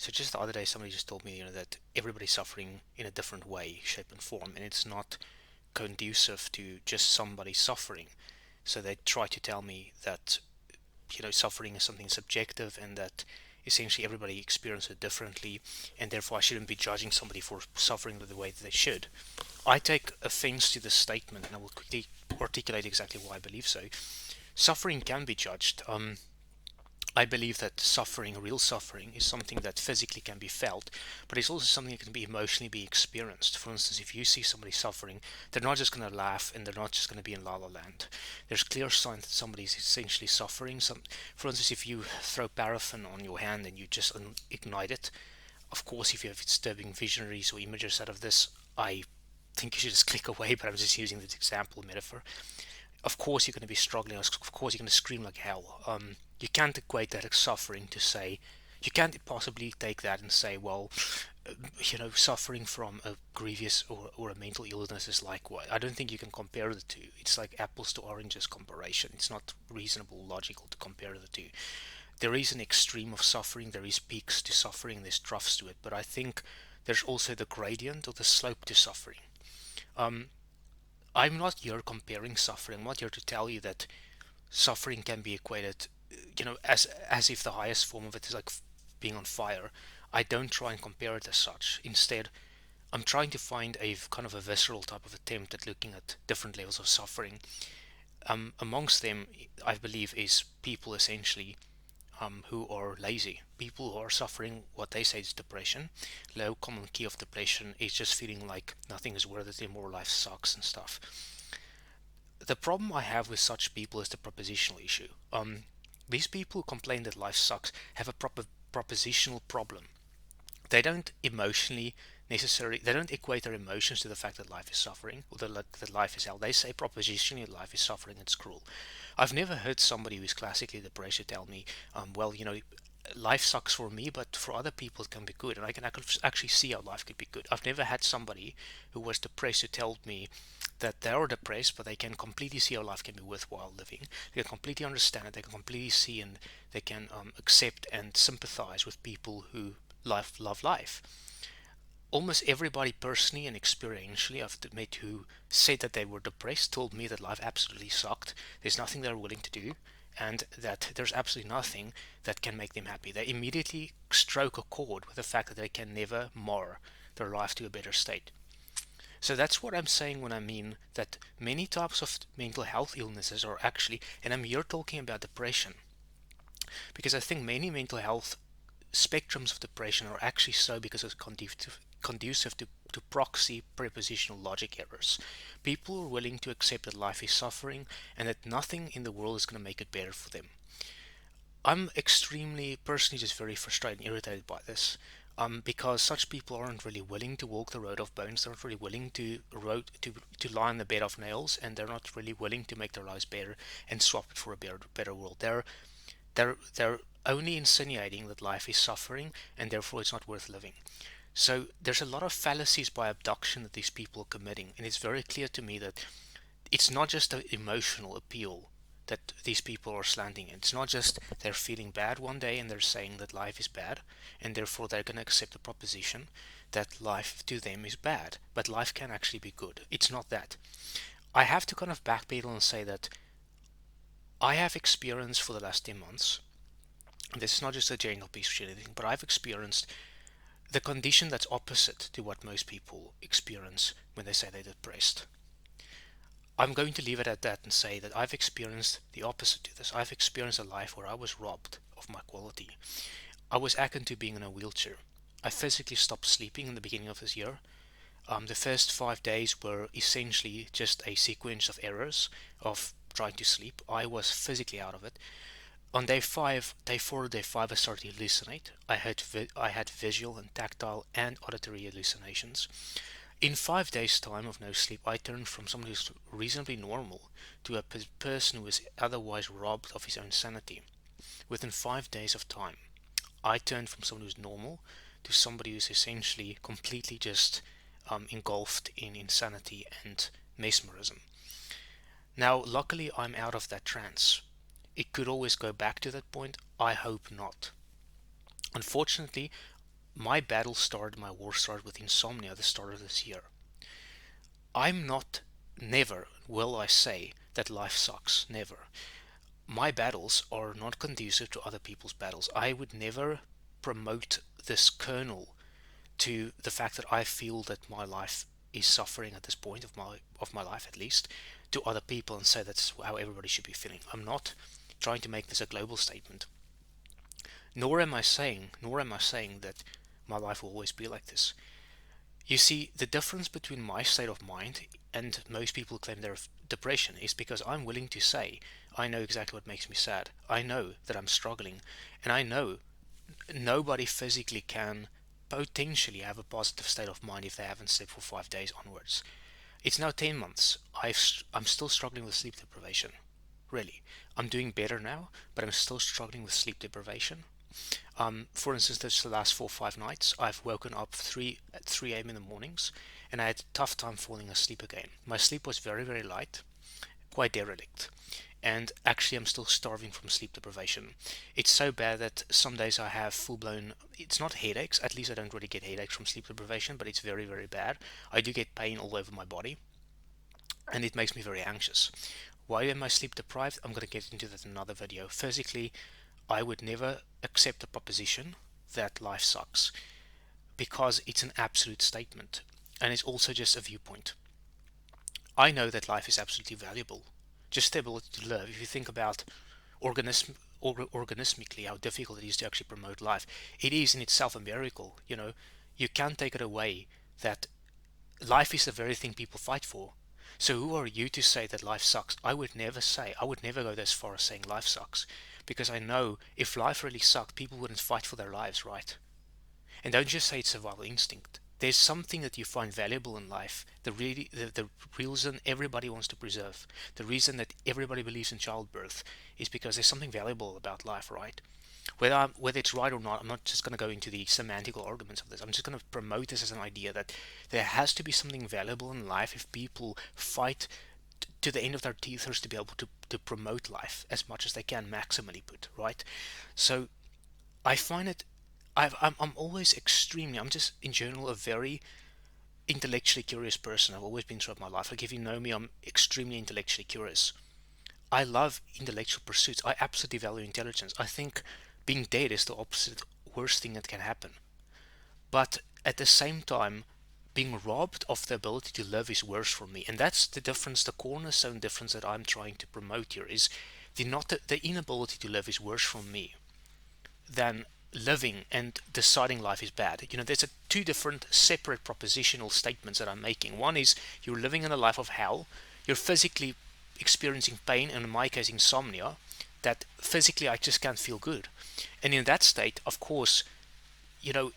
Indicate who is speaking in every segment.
Speaker 1: So just the other day, somebody just told me, that everybody's suffering in a different way, shape, and form, and it's not conducive to just somebody suffering. So they try to tell me that, suffering is something subjective and that essentially everybody experiences it differently, and therefore I shouldn't be judging somebody for suffering the way that they should. I take offense to this statement, and I will quickly articulate exactly why I believe so. Suffering can be judged. I believe that suffering, real suffering, is something that physically can be felt, but it's also something that can be emotionally be experienced. For instance, if you see somebody suffering, they're not just going to laugh and they're not just going to be in la la land. There's clear signs that somebody's essentially suffering. For instance, if you throw paraffin on your hand and you just ignite it, of course, if you have disturbing visionaries or images out of this, I think you should just click away, but I'm just using this example metaphor. Of course you're going to be struggling. Of course you're going to scream like hell. You can't equate that as suffering to say, you can't possibly take that and say, well, suffering from a grievous or a mental illness is like what? I don't think you can compare the two. It's like apples to oranges comparison. It's not reasonable, logical to compare the two. There is an extreme of suffering, there is peaks to suffering, there's troughs to it, but I think there's also the gradient or the slope to suffering. Um, I'm not here comparing suffering. I'm not here to tell you that suffering can be equated, as if the highest form of it is like being on fire. I don't try and compare it as such. Instead, I'm trying to find a kind of a visceral type of attempt at looking at different levels of suffering. Amongst them, I believe, is people essentially who are lazy. People who are suffering what they say is depression. Low common key of depression is just feeling like nothing is worth it anymore, life sucks and stuff. The problem I have with such people is the propositional issue. These people who complain that life sucks have a proper propositional problem. They don't emotionally they don't equate their emotions to the fact that life is suffering or that life is hell. They say propositionally life is suffering, it's cruel. I've never heard somebody who's classically depressed tell me, well, life sucks for me, but for other people it can be good, and I can actually see how life could be good. I've never had somebody who was depressed who told me that they are depressed, but they can completely see how life can be worthwhile living. They can completely understand it. They can completely see and they can accept and sympathize with people who love life. Almost everybody personally and experientially I've met who said that they were depressed told me that life absolutely sucked. There's nothing they're willing to do, and that there's absolutely nothing that can make them happy. They immediately stroke a chord with the fact that they can never mar their life to a better state. So that's what I'm saying when I mean that many types of mental health illnesses are actually, and I'm here talking about depression, because I think many mental health spectrums of depression are actually so because it's conducive to proxy prepositional logic errors. People are willing to accept that life is suffering and that nothing in the world is going to make it better for them. I'm extremely personally just very frustrated and irritated by this. Because such people aren't really willing to walk the road of bones. They're not really willing to lie on the bed of nails, and they're not really willing to make their lives better and swap it for a better world. They're only insinuating that life is suffering and therefore it's not worth living. So there's a lot of fallacies by abduction that these people are committing, and it's very clear to me that it's not just the emotional appeal that these people are slanting. It's not just they're feeling bad one day and they're saying that life is bad, and therefore they're going to accept the proposition that life to them is bad, but life can actually be good. It's not that. I have to kind of backpedal and say that I have experienced for the last 10 months, and this is not just a general piece of anything, but I've experienced the condition that's opposite to what most people experience when they say they're depressed. I'm going to leave it at that and say that I've experienced the opposite to this. I've experienced a life where I was robbed of my quality. I was akin to being in a wheelchair. I physically stopped sleeping in the beginning of this year. The first 5 days were essentially just a sequence of errors of trying to sleep. I was physically out of it. On day 4, day 5, I started to hallucinate. I had visual and tactile and auditory hallucinations. In 5 days' time of no sleep, I turned from someone who's reasonably normal to a person who is otherwise robbed of his own sanity. Within 5 days of time, I turned from someone who's normal to somebody who's essentially completely just engulfed in insanity and mesmerism. Now, luckily, I'm out of that trance. It could always go back to that point. I hope not. Unfortunately, my battle started, my war started with insomnia at the start of this year. I'm not, never will I say that life sucks, never. My battles are not conducive to other people's battles. I would never promote this kernel to the fact that I feel that my life is suffering at this point of my life, at least, to other people, and say that's how everybody should be feeling. I'm not trying to make this a global statement. Nor am I saying that my life will always be like this. You see, the difference between my state of mind and most people who claim they're depression is because I'm willing to say I know exactly what makes me sad. I know that I'm struggling, and I know nobody physically can potentially have a positive state of mind if they haven't slept for 5 days onwards. It's now 10 months. I'm still struggling with sleep deprivation. Really. I'm doing better now, but I'm still struggling with sleep deprivation. For instance, this the last 4 or 5 nights, I've woken up at 3 a.m. in the mornings, and I had a tough time falling asleep again. My sleep was very, very light, quite derelict. And actually, I'm still starving from sleep deprivation. It's so bad that some days I have full blown, it's not headaches, at least I don't really get headaches from sleep deprivation, but it's very, very bad. I do get pain all over my body, and it makes me very anxious. Why am I sleep deprived? I'm going to get into that in another video. Physically, I would never accept the proposition that life sucks because it's an absolute statement, and it's also just a viewpoint. I know that life is absolutely valuable. Just the ability to live. If you think about organismically how difficult it is to actually promote life, it is in itself a miracle. You can't take it away that life is the very thing people fight for. So who are you to say that life sucks? I would never go this far as saying life sucks, because I know if life really sucked, people wouldn't fight for their lives, right? And don't just say it's survival instinct. There's something that you find valuable in life. The reason everybody wants to preserve, the reason that everybody believes in childbirth, is because there's something valuable about life, right? Whether it's right or not, I'm not just going to go into the semantical arguments of this. I'm just going to promote this as an idea that there has to be something valuable in life if people fight to the end of their teeth to be able to promote life as much as they can, maximally put, right? So I find it, I'm always I'm just in general a very intellectually curious person. I've always been throughout my life. Like if you know me, I'm extremely intellectually curious. I love intellectual pursuits. I absolutely value intelligence. I think being dead is the opposite worst thing that can happen. But at the same time, being robbed of the ability to live is worse for me. And that's the difference, the cornerstone difference that I'm trying to promote here is the inability to live is worse for me than living and deciding life is bad. There's two different separate propositional statements that I'm making. One is you're living in a life of hell. You're physically experiencing pain, and in my case insomnia, that physically I just can't feel good. And in that state, of course, you're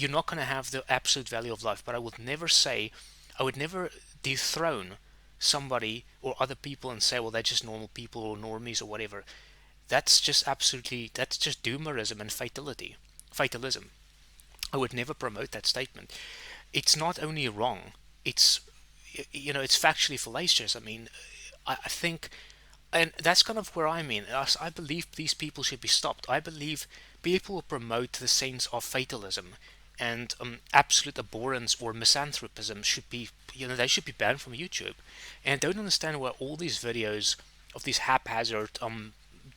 Speaker 1: not going to have the absolute value of life. But I would never dethrone somebody or other people and say, well, they're just normal people or normies or whatever. That's just doomerism and fatalism. I would never promote that statement. It's not only wrong, it's it's factually fallacious. I mean, I think, and that's kind of where I mean. I believe these people should be stopped. I believe people who promote the sense of fatalism and absolute abhorrence or misanthropism should be, they should be banned from YouTube. And I don't understand why all these videos of these haphazard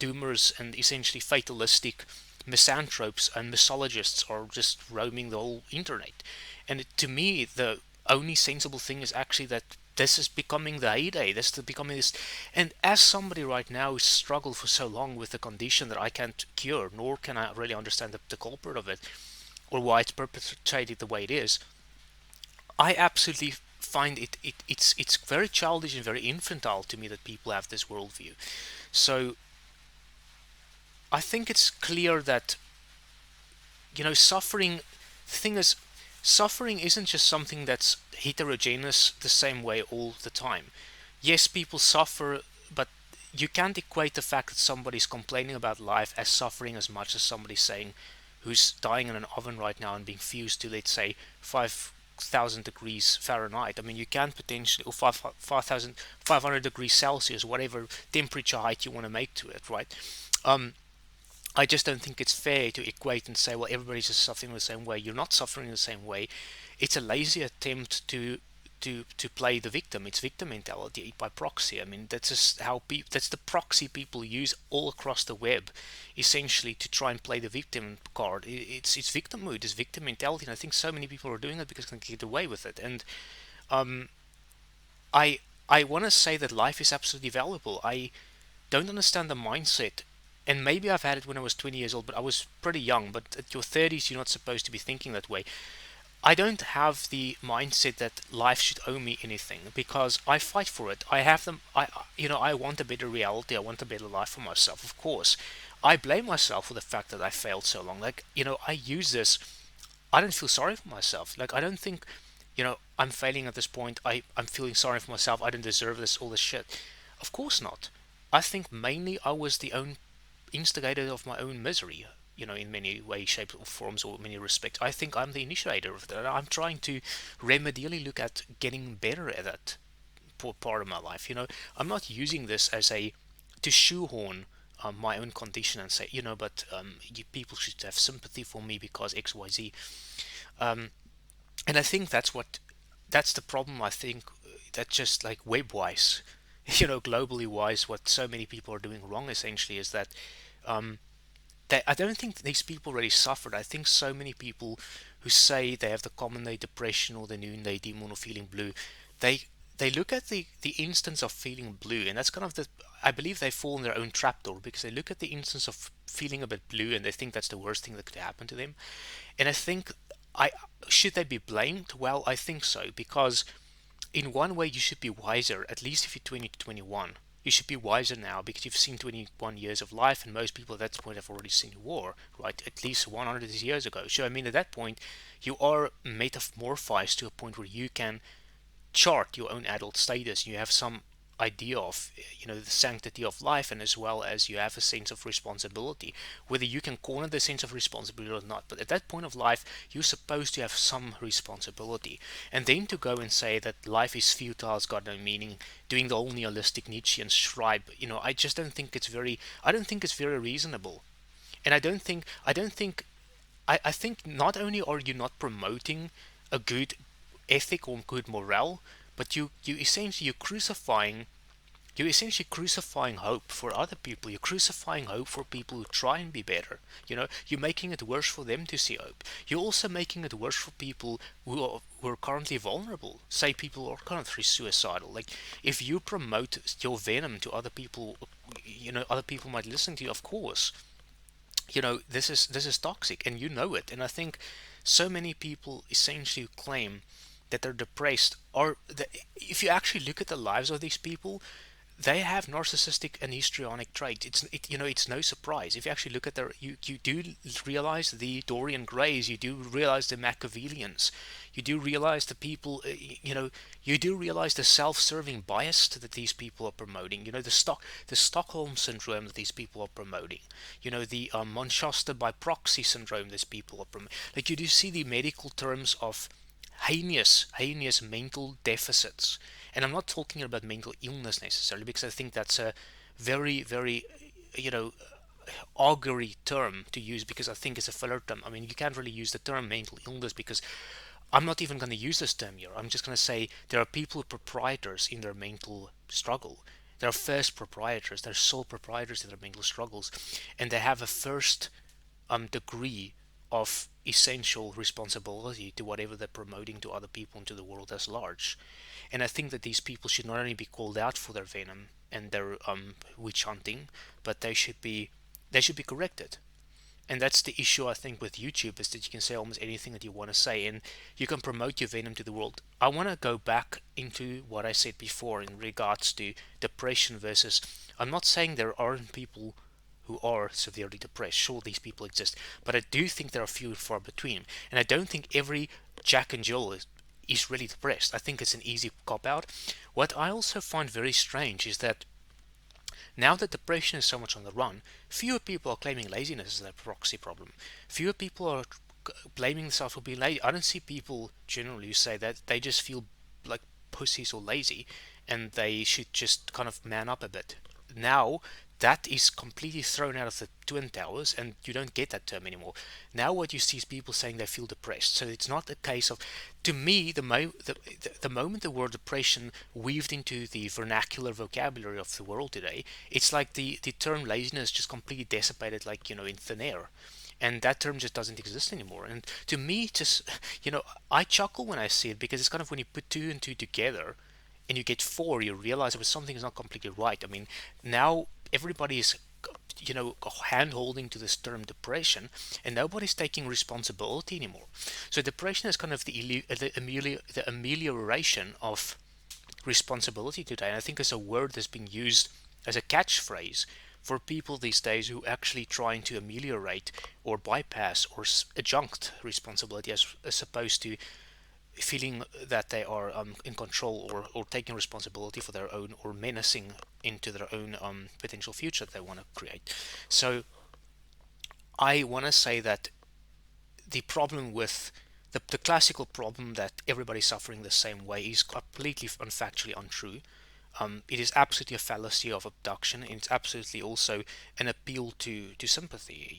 Speaker 1: doomers and essentially fatalistic misanthropes and misologists are just roaming the whole internet. And to me, the only sensible thing is actually that this is becoming the heyday. This is becoming this, and as somebody right now who's struggled for so long with a condition that I can't cure, nor can I really understand the culprit of it, or why it's perpetrated the way it is, I absolutely find it's very childish and very infantile to me that people have this worldview. So I think it's clear that suffering. The thing is, suffering isn't just something that's heterogeneous the same way all the time. Yes, people suffer, but you can't equate the fact that somebody's complaining about life as suffering as much as somebody saying who's dying in an oven right now and being fused to, let's say, 5,000 degrees Fahrenheit. I mean, you can potentially, or 5,500 degrees Celsius, whatever temperature height you want to make to it, right? I just don't think it's fair to equate and say, well, everybody's just suffering the same way. You're not suffering the same way. It's a lazy attempt to play the victim. It's victim mentality by proxy. I mean, that's just how that's the proxy people use all across the web, essentially to try and play the victim card. It's victim mood, it's victim mentality, and I think so many people are doing it because they can get away with it. And um, I I want to say that life is absolutely valuable. I don't understand the mindset. And maybe I've had it when I was 20 years old, but I was pretty young. But at your 30s, you're not supposed to be thinking that way. I don't have the mindset that life should owe me anything because I fight for it. I have them. I want a better reality. I want a better life for myself. Of course, I blame myself for the fact that I failed so long. Like, I use this. I don't feel sorry for myself. Like, I don't think, I'm failing at this point. I'm feeling sorry for myself. I don't deserve this, all this shit. Of course not. I think mainly I was the own instigator of my own misery, in many ways, shapes, or forms, or many respects. I think I'm the initiator of that. I'm trying to remedially look at getting better at that part of my life. I'm not using this as a to shoehorn my own condition and say, but people should have sympathy for me because X, Y, Z. Um, and I think that's the problem. I think that just like web wise, globally wise, what so many people are doing wrong essentially is that um, I don't think these people really suffered. I think so many people who say they have the common day depression or the noonday demon or feeling blue, they they look at the instance of feeling blue, and that's kind of the I believe they fall in their own trapdoor because they look at the instance of feeling a bit blue and they think that's the worst thing that could happen to them. And I think I should they be blamed? Well, I think so because in one way you should be wiser, at least if you're 20 to 21. You should be wiser now because you've seen 21 years of life, and most people at that point have already seen war, right? At least 100 years ago. So I mean, at that point you are metamorphosed to a point where you can chart your own adult status. You have some idea of the sanctity of life, and as well as you have a sense of responsibility, whether you can corner the sense of responsibility or not. But at that point of life you're supposed to have some responsibility. And then to go and say that life is futile, has got no meaning, doing the whole nihilistic Nietzschean stripe, I just don't think it's very I don't think it's very reasonable. And I think not only are you not promoting a good ethic or good morale, but you're essentially crucifying hope for other people. You're crucifying hope for people who try and be better. You're making it worse for them to see hope. You're also making it worse for people who are currently vulnerable. Say people are currently suicidal. Like if you promote your venom to other people, other people might listen to you. Of course, this is toxic, and you know it. And I think so many people essentially claim that they're depressed, or that if you actually look at the lives of these people, they have narcissistic and histrionic traits. It's no surprise if you actually look at their. You do realize the Dorian Grays. You do realize the Machiavellians. You do realize the people. You do realize the self-serving bias that these people are promoting. The Stockholm syndrome that these people are promoting. The Manchester by proxy syndrome these people are promoting. Like you do see the medical terms of heinous mental deficits. And I'm not talking about mental illness necessarily, because I think that's a very, very, you know, augury term to use, because I think it's a filler term. I mean, you can't really use the term mental illness because I'm not even going to use this term here. I'm just going to say there are people who are proprietors in their mental struggle. There are first proprietors, they're sole proprietors in their mental struggles, and they have a first degree of essential responsibility to whatever they're promoting to other people and to the world as large. And I think that these people should not only be called out for their venom and their witch hunting, but they should be corrected. And that's the issue, I think, with YouTube, is that you can say almost anything that you want to say and you can promote your venom to the world. I want to go back into what I said before in regards to depression versus. I'm not saying there aren't people who are severely depressed. Sure, these people exist, but I do think there are few and far between. And I don't think every Jack and Jill is really depressed. I think it's an easy cop out. What I also find very strange is that now that depression is so much on the run, fewer people are claiming laziness as a proxy problem. Fewer people are blaming themselves for being lazy. I don't see people generally who say that they just feel like pussies or lazy and they should just kind of man up a bit. Now, that is completely thrown out of the twin towers, and you don't get that term anymore. Now what you see is people saying they feel depressed. So it's not a case of, to me, the moment the word depression weaved into the vernacular vocabulary of the world today, it's like the term laziness just completely dissipated, like, in thin air. And that term just doesn't exist anymore. And to me, just, I chuckle when I see it, because it's kind of, when you put two and two together and you get four, you realize that something is not completely right. I mean, now everybody is, hand holding to this term depression, and nobody's taking responsibility anymore. So depression is kind of the amelioration of responsibility today. And I think it's a word that's being used as a catchphrase for people these days who actually trying to ameliorate or bypass or adjunct responsibility, as opposed to feeling that they are in control, or taking responsibility for their own, or menacing into their own potential future that they want to create. So I want to say that the problem with the classical problem that everybody's suffering the same way is completely and factually untrue. It is absolutely a fallacy of abduction, and it's absolutely also an appeal to sympathy.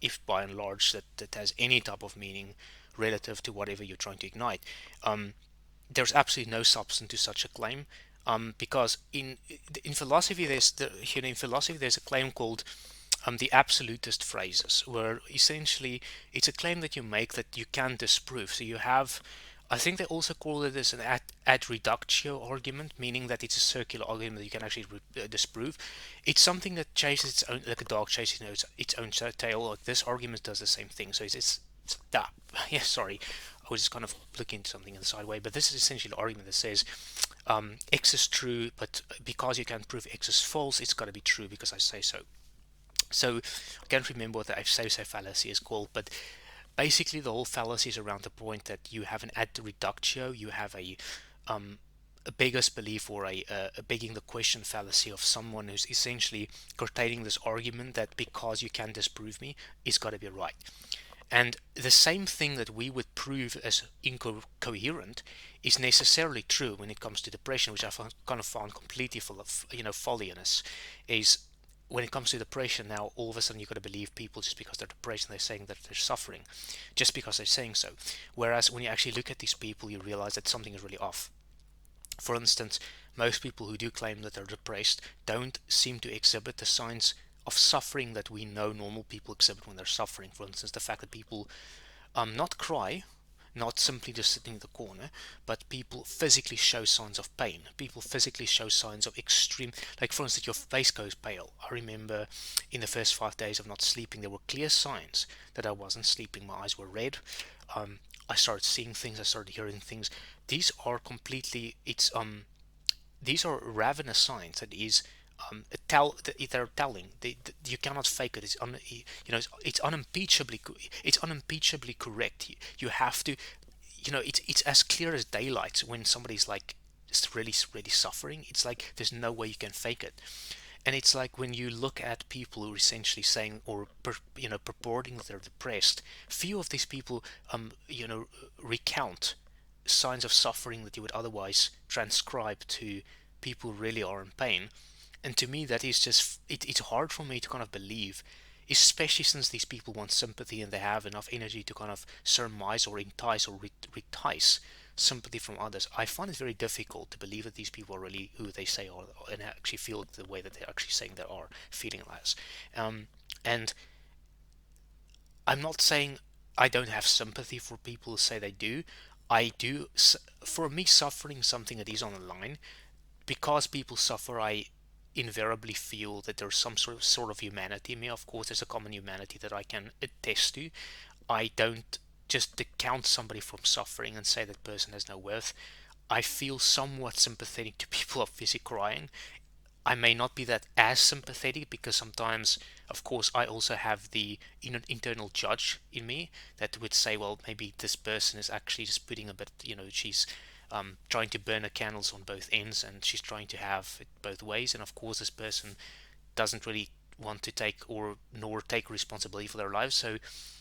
Speaker 1: If by and large that has any type of meaning relative to whatever you're trying to ignite, um, there's absolutely no substance to such a claim. Because in philosophy, in philosophy there's a claim called the absolutist phrases, where essentially it's a claim that you make that you can disprove. So you have, I think they also call it as an ad reductio argument, meaning that it's a circular argument that you can actually disprove. It's something that chases its own, like a dog chasing its own tail. Like, this argument does the same thing. So it's that. Yeah, sorry, I was just kind of looking into something in the sideway, but this is essentially the argument that says X is true, but because you can't prove X is false, it's got to be true because I say so. So I can't remember what the I say so fallacy is called, but basically the whole fallacy is around the point that you have an ad reductio, you have a beggar's belief, or a begging the question fallacy of someone who's essentially curtailing this argument that because you can disprove me, it's got to be right. And the same thing that we would prove as incoherent is necessarily true when it comes to depression, which I kind of found completely full of folliness. Is when it comes to depression, now all of a sudden you've got to believe people just because they're depressed and they're saying that they're suffering, just because they're saying so. Whereas when you actually look at these people, you realize that something is really off. For instance, most people who do claim that they're depressed don't seem to exhibit the signs of suffering that we know normal people exhibit when they're suffering. For instance, the fact that people not cry, not simply just sitting in the corner, but people physically show signs of pain. People physically show signs of extreme, like for instance, your face goes pale. I remember in the first 5 days of not sleeping, there were clear signs that I wasn't sleeping. My eyes were red. I started seeing things. I started hearing things. These are completely. These are ravenous signs that is they're telling. You cannot fake it. It's unimpeachably correct. You have to, it's as clear as daylight when somebody's like really suffering. It's like there's no way you can fake it. And it's like when you look at people who are essentially saying, or purporting that they're depressed, few of these people recount signs of suffering that you would otherwise transcribe to people who really are in pain. And to me, that is just it's hard for me to kind of believe, especially since these people want sympathy and they have enough energy to kind of surmise or entice or retice sympathy from others. I find it very difficult to believe that these people are really who they say are, and actually feel the way that they're actually saying they are feeling as. And I'm not saying I don't have sympathy for people who say they do. I do. For me, suffering something that is on the line, because people suffer, I invariably feel that there's some sort of humanity in me. Of course, there's a common humanity that I can attest to. I don't just discount somebody from suffering and say that person has no worth. I feel somewhat sympathetic to people obviously crying. I may not be that as sympathetic, because sometimes, of course, I also have the internal judge in me that would say, well, maybe this person is actually just putting a bit, she's trying to burn her candles on both ends, and she's trying to have it both ways. And of course, this person doesn't really want to take or nor take responsibility for their lives. So,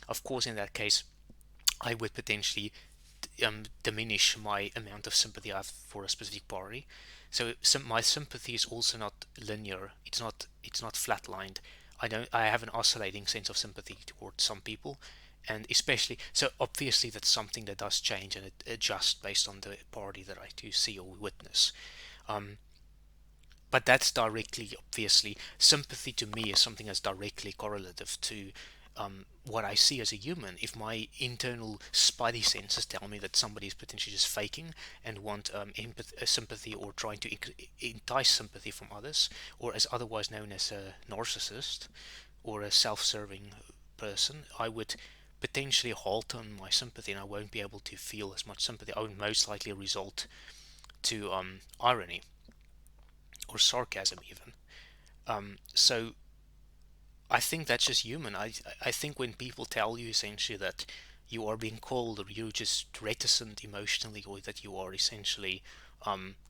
Speaker 1: of course, in that case, I would potentially diminish my amount of sympathy I have for a specific party. So my sympathy is also not linear. It's not flatlined. I have an oscillating sense of sympathy towards some people, and especially so obviously that's something that does change and it adjusts based on the party that I do see or witness. Um, but that's directly, obviously, sympathy to me is something that's directly correlative to what I see as a human. If my internal spidey senses tell me that somebody is potentially just faking and want sympathy or trying to entice sympathy from others, or as otherwise known as a narcissist or a self-serving person, I would potentially halt on my sympathy and I won't be able to feel as much sympathy. I would most likely result to irony or sarcasm even. So I think that's just human. I think when people tell you essentially that you are being cold or you're just reticent emotionally or that you are essentially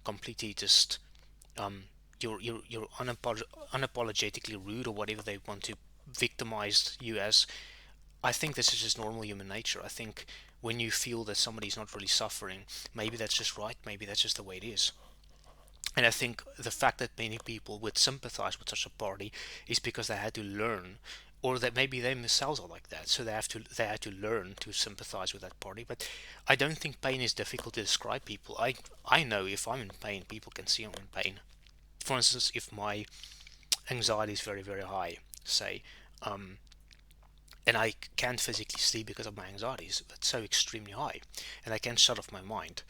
Speaker 1: completely just um, you're unapologetically rude or whatever they want to victimize you as, I think this is just normal human nature. I think when you feel that somebody's not really suffering, maybe that's just right, maybe that's just the way it is. And I think the fact that many people would sympathize with such a party is because they had to learn, or that maybe they themselves are like that, so they had to learn to sympathize with that party. But I don't think pain is difficult to describe people. I know if I'm in pain, people can see I'm in pain. For instance, if my anxiety is very very high, say, um, and I can't physically sleep because of my anxieties, it's so extremely high, and I can't shut off my mind.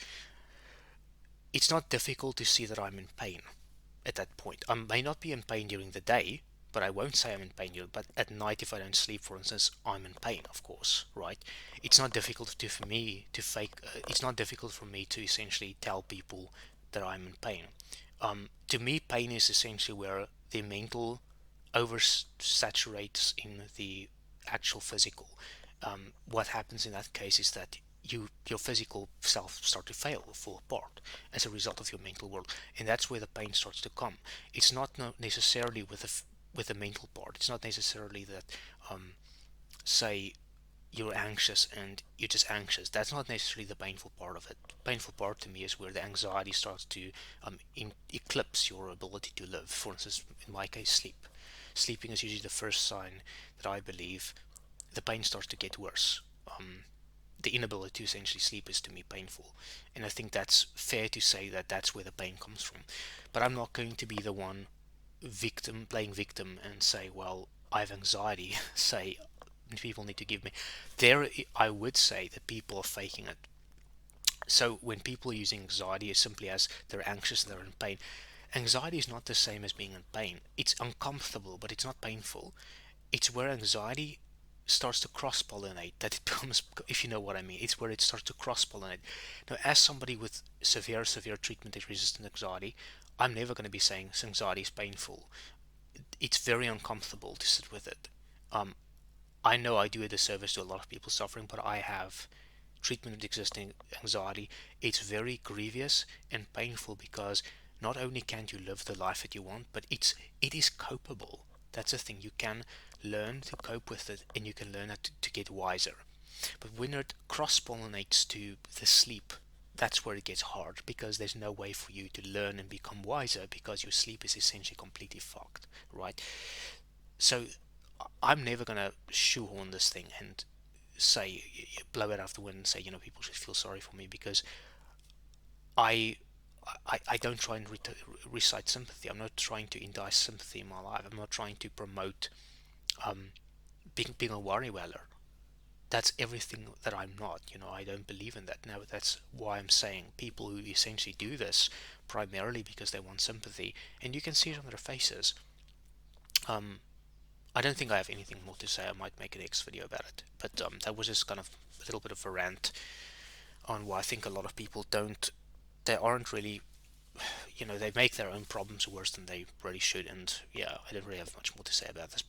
Speaker 1: It's not difficult to see that I'm in pain at that point. I may not be in pain during the day, but I won't say I'm in pain during. But at night, if I don't sleep, for instance, I'm in pain. Of course, right? It's not difficult for me to fake. It's not difficult for me to essentially tell people that I'm in pain. To me, pain is essentially where the mental oversaturates in the actual physical. What happens in that case is that your physical self start to fail or fall apart as a result of your mental world, and that's where the pain starts to come. It's not necessarily with the mental part. It's not necessarily that say you're anxious and you're just anxious. That's not necessarily the painful part of it. The painful part to me is where the anxiety starts to eclipse your ability to live. For instance, in my case, sleep. Sleeping is usually the first sign that I believe the pain starts to get worse. The inability to essentially sleep is to me painful, and I think that's fair to say that that's where the pain comes from. But I'm not going to be the one playing victim and say, well, I have anxiety. Say people need to give me. There, I would say that people are faking it. So when people are using anxiety as simply as they're anxious and they're in pain, anxiety is not the same as being in pain. It's uncomfortable, but it's not painful. It's where anxiety starts to cross pollinate that it becomes, if you know what I mean, it's where it starts to cross pollinate. Now, as somebody with severe treatment resistant anxiety, I'm never going to be saying anxiety is painful. It's very uncomfortable to sit with it. um, I know I do a disservice to a lot of people suffering, but I have treatment existing anxiety. It's very grievous and painful because not only can't you live the life that you want, but it is copable. That's the thing. You can learn to cope with it, and you can learn how to get wiser. But when it cross pollinates to the sleep, that's where it gets hard because there's no way for you to learn and become wiser because your sleep is essentially completely fucked, right? So I'm never gonna shoehorn this thing and say blow it out of the wind and say people should feel sorry for me because I I don't try and recite sympathy. I'm not trying to indice sympathy in my life. I'm not trying to promote um, being a worry weller. That's everything that I'm not. I don't believe in that. Now that's why I'm saying people who essentially do this primarily because they want sympathy, and you can see it on their faces. Um, I don't think I have anything more to say. I might make a next video about it. But that was just kind of a little bit of a rant on why I think a lot of people they aren't really, they make their own problems worse than they really should. And yeah, I don't really have much more to say about this